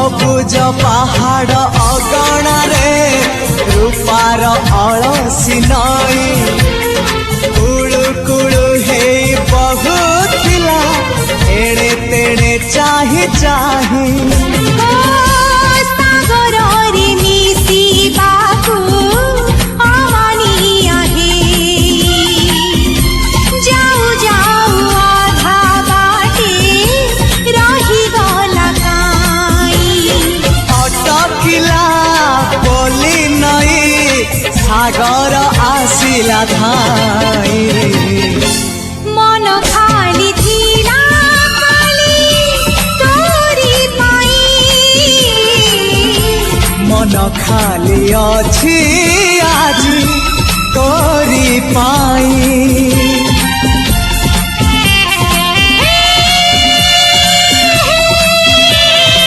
सबुज पहाड़ अगणारे रूपार अलसी नई कुड़ू कुड़ू हे बहुथिला एड़े तेड़े चाही चाही सागर आसिला धाई मन खाली थिला खाली तोरी पाई मन खाली अछि